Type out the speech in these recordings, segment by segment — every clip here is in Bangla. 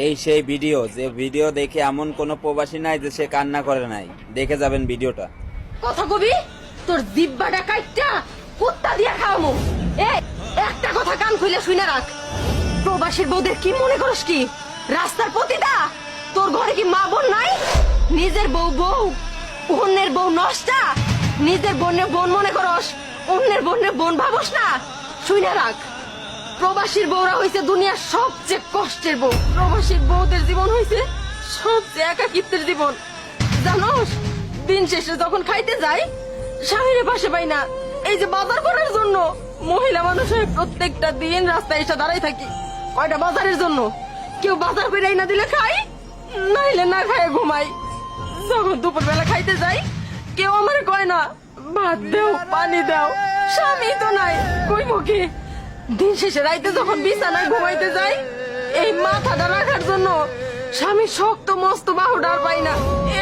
এই সেই ভিডিও, যে ভিডিও দেখে এমন কোন প্রবাসী নাই যে সে কান্না করে নাই। দেখে যাবেন ভিডিওটা। কথা কবি তোর জিব্বাটা কাইটটা কুত্তা দিয়া খাওয়ামু। এই একটা কথা কান খুলে শুনে রাখ, প্রবাসীর বউদের কি মনে করস কি রাস্তার পতিতা? তোর ঘরে কি মা বোন নাই? নিজের বউ বউ, অন্যের বউ নষ্টা। নিজের বোনের বোন মনে করস, অন্যের বোনের বোন ভাবস না। শুনে রাখ, প্রবাসীর বউরা হইছে দুনিয়ার সবচেয়ে কষ্টের বউ। প্রবাসীর বউদের জীবন হইছে সবচেয়ে একাকিত্বের জীবন। জানোস, দিন শেষে যখন খাইতে যাই স্বামীর পাশে পাই না। এই যে বাজার করার জন্য মহিলা মানুষ হয়ে প্রত্যেকটা দিন রাস্তায় এসে দাঁড়াই থাকি কয়টা বাজারের জন্য। কেউ বাজার বেরাই না দিলে খাই, নাইলে না খায় ঘুমাই। যখন দুপুর বেলা খাইতে যাই কেউ আমার কয় না ভাত দেও পানি দাও, স্বামী তো নাই কই মুখে। দিন শেষে রাইতে যখন বিছানায় ঘুমাইতে যাই এই মাথাটা রাখার জন্য স্বামী শক্ত মস্ত বাহুটা আর পাই না,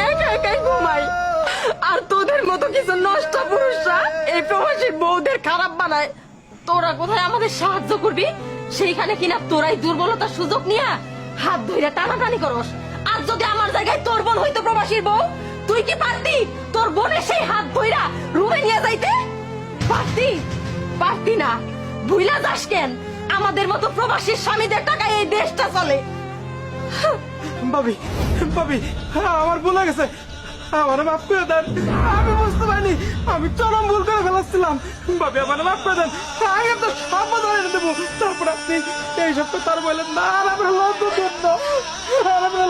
একা একাই ঘুমাই। আর তোদের মতো কিছু নষ্ট পুরুষরা এই প্রবাসীর বউদের খারাপ বানায়। তোরা কোথায় আমাদের সাহায্য করবি সেইখানে কিনা তোরাই দুর্বলতার সুযোগ নিয়ে হাত ধইরা টানাটানি করস। আর যদি আমার জায়গায় তোর বোন হইতো প্রবাসীর বউ, তুই কি পারতি তোর বোনের সেই হাত ধইরা রুমে নিয়ে যাইতে? পারতি? পারতি না। ভুইলা যাস কেন? আমাদের মতো প্রবাসীর স্বামীদের টাকায় এই দেশটা চলে। ভাবি ভাবি আমার ভুল হয়ে গেছে, আমার মাফ করে দেন। আমি বুঝতে পারিনি, আমি চরম ভুল করে ফেলাচ্ছিলাম। ভাবি আমার মাফ করে দেন, আগে তো সব ধরে দেবো। তারপর আপনি এই সপ্তাহ তার বললেন না, আর আমরা লজ্জা দেন না, আর আমরা